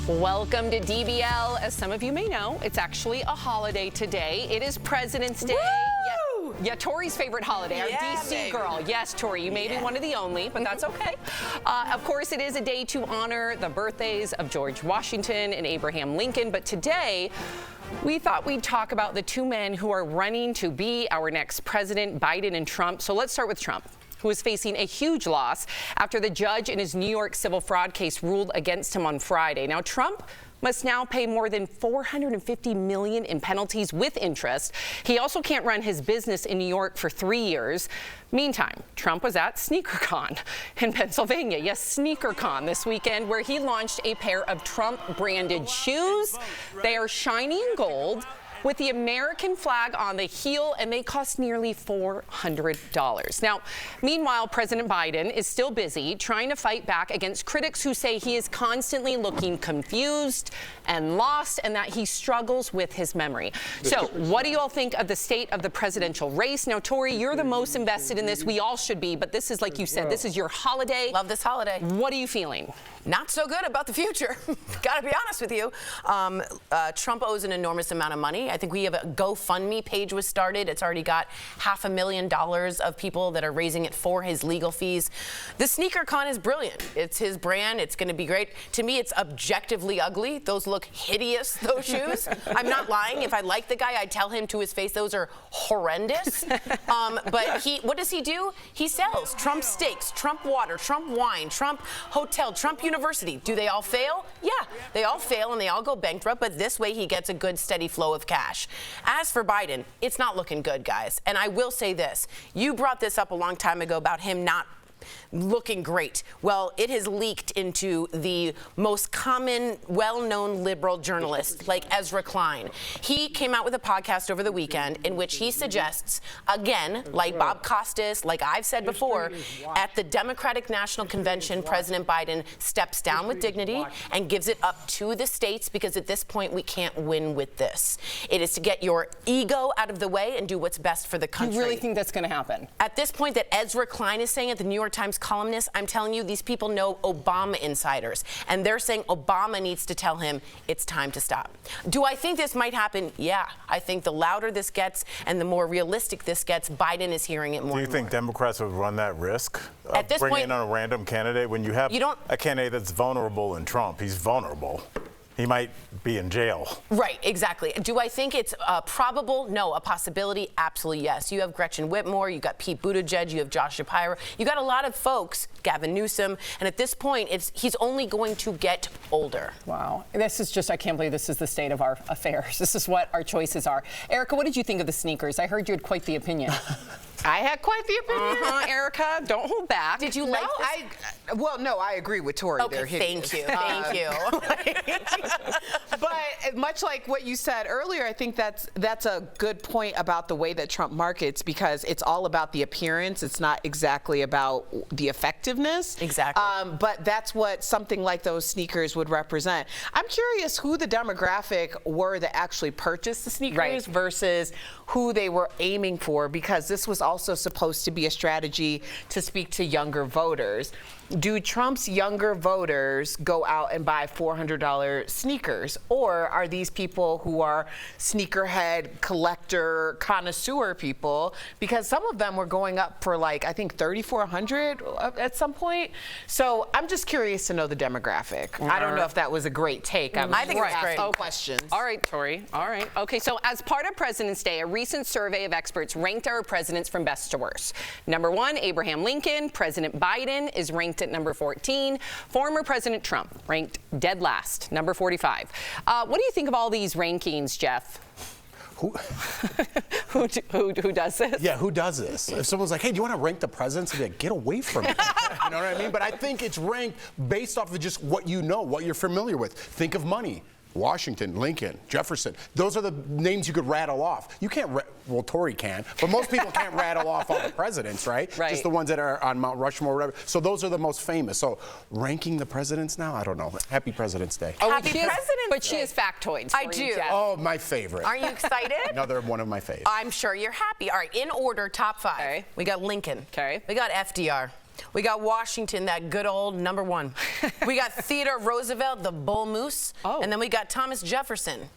Welcome to DBL. As some of you may know, it's actually a holiday today. It is President's Day. Yeah, Tori's favorite holiday, our DC girl. Yes, Tori, you may be one of the only, but that's okay. Of course, it is a day to honor the birthdays of George Washington and Abraham Lincoln, but today, we thought we'd talk about the two men who are running to be our next president, Biden and Trump. So let's start with Trump, who is facing a huge loss after the judge in his New York civil fraud case ruled against him on Friday. Now, Trump must now pay more than $450 million in penalties with interest. He also can't run his business in New York for 3 years. Meantime, Trump was at SneakerCon in Pennsylvania. Yes, SneakerCon this weekend, where he launched a pair of Trump-branded shoes. They are shiny in gold with the American flag on the heel, and they cost nearly $400. Now, meanwhile, President Biden is still busy trying to fight back against critics who say he is constantly looking confused and lost and that he struggles with his memory. So what do you all think of the state of the presidential race? Now, Tori, you're the most invested in this. We all should be, but this is, like you said, this is your holiday. Love this holiday. What are you feeling? Not so good about the future. Gotta be honest with you. Trump owes an enormous amount of money. I think we have a GoFundMe page was started. It's already got $500,000 of people that are raising it for his legal fees. The SneakerCon is brilliant. It's his brand. It's going to be great. To me, it's objectively ugly. Those look hideous, those shoes. I'm not lying. If I like the guy, I'd tell him to his face, those are horrendous. But what does he do? He sells Trump steaks, Trump water, Trump wine, Trump hotel, Trump University. Do they all fail? Yeah, they all fail and they all go bankrupt, but this way he gets a good steady flow of cash. As for Biden, it's not looking good, guys. And I will say this. You brought this up a long time ago about him not looking great. Well, it has leaked into the most common, well-known liberal journalist, like Ezra Klein. He came out with a podcast over the weekend in which he suggests, again, like Bob Costas, like I've said before, at the Democratic National Convention, President Biden steps down with dignity and gives it up to the states, because at this point we can't win with this. It is to get your ego out of the way and do what's best for the country. You really think that's going to happen? At this point that Ezra Klein is saying at the New York Times columnist, I'm telling you, these people know Obama insiders, and they're saying Obama needs to tell him it's time to stop. Do I think this might happen? Yeah. I think the louder this gets and the more realistic this gets, Biden is hearing it more. Do you think Democrats would run that risk of at this bringing point, in a random candidate when you have a candidate that's vulnerable in Trump? He's vulnerable. He might be in jail. Right, exactly. Do I think it's probable? No. A possibility? Absolutely yes. You have Gretchen Whitmer, you got Pete Buttigieg, you have Josh Shapiro, you got a lot of folks, Gavin Newsom, and at this point, he's only going to get older. Wow. This is just, I can't believe this is the state of our affairs. This is what our choices are. Erica, what did you think of the sneakers? I heard you had quite the opinion. I had quite the opinion. Erica, don't hold back. Did you like this? No, I agree with Tori. Okay, thank you. Thank you. But much like what you said earlier, I think that's a good point about the way that Trump markets, because it's all about the appearance. It's not exactly about the effectiveness. Exactly. But that's what something like those sneakers would represent. I'm curious who the demographic were that actually purchased the sneakers versus who they were aiming for, because this was also supposed to be a strategy to speak to younger voters. Do Trump's younger voters go out and buy $400 sneakers? Or are these people who are sneakerhead, collector, connoisseur people? Because some of them were going up for, like, I think $3,400 at some point. So I'm just curious to know the demographic. I don't know if that was a great take. I think it was great. Questions. All right, Tori. All right. Okay, so as part of President's Day, a recent survey of experts ranked our presidents from best to worst. Number 1, Abraham Lincoln. President Biden is ranked at number 14. Former President Trump ranked dead last, number 45. What do you think of all these rankings, Jeff? Who does this? Yeah, who does this? If someone's like, hey, do you want to rank the presidents? I'd be like, get away from me. You know what I mean? But I think it's ranked based off of just what you know, what you're familiar with. Think of money. Washington, Lincoln, Jefferson. Those are the names you could rattle off. You can't, well, Tory can, but most people can't rattle off all the presidents, right? Just the ones that are on Mount Rushmore or whatever. So those are the most famous. So ranking the presidents now, I don't know. Happy President's Day. Oh, Happy President's Day. But she has factoids. I do. Oh, my favorite. Aren't you excited? Another one of my faves. I'm sure you're happy. All right, in order, top 5. Okay. We got Lincoln. Okay. We got FDR. We got Washington, that good old #1. We got Theodore Roosevelt, the bull moose. Oh. And then we got Thomas Jefferson.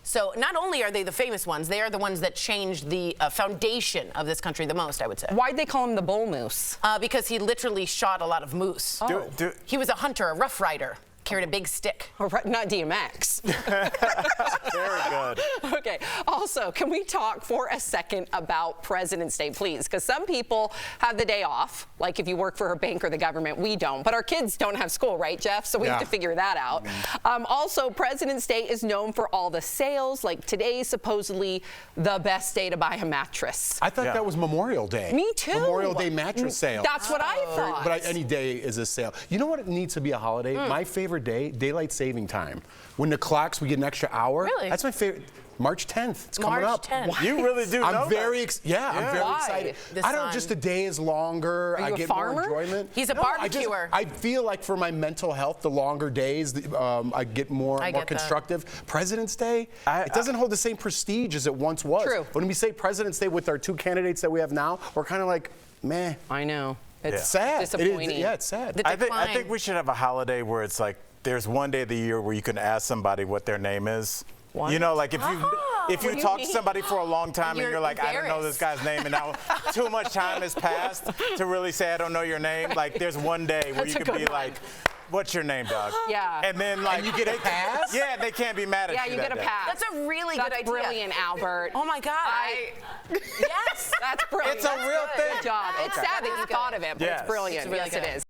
So not only are they the famous ones, they are the ones that changed the foundation of this country the most, I would say. Why'd they call him the bull moose? Because he literally shot a lot of moose. Oh. He was a hunter, a rough rider. Carried a big stick. Not DMX. Very good. Okay. Also, can we talk for a second about President's Day, please? Because some people have the day off, like if you work for a bank or the government. We don't. But our kids don't have school, right, Jeff? So we have to figure that out. Also, President's Day is known for all the sales. Like today is supposedly the best day to buy a mattress. I thought that was Memorial Day. Me too. Memorial Day mattress sale. That's what I thought. But any day is a sale. You know what it needs to be a holiday? My favorite day, daylight saving time. When the clocks, we get an extra hour. Really? That's my favorite. March 10th. It's coming up. March 10th. You really do know I'm very that. I'm very Why? excited. The I don't sun. just the day is longer. Are you I a get farmer? more enjoyment. He's a barbecuer. I feel like for my mental health, the longer days, I get more I get that. constructive. President's Day, it doesn't hold the same prestige as it once was. True. When we say President's Day with our two candidates that we have now, we're kind of like, meh. I know. It's Sad. disappointing. Yeah, it's sad. The I decline. think we should have a holiday where it's like there's one day of the year where you can ask somebody what their name is. What? You know, like if you What do you talk to mean? somebody for a long time and you're like, I don't know this guy's name, and now too much time has passed to really say I don't know your name. Like there's one day where That's a you can be good one. like, what's your name, dog? Yeah. And then like you get a pass? Yeah, they can't be mad at Yeah, you. you that get a day. pass. That's a really good That's idea. brilliant, Albert. Oh my God. Yes. That's brilliant. It's a real thing. Good job. It's sad that you thought of it, but Yes. it's brilliant. It's really yes, it good. is.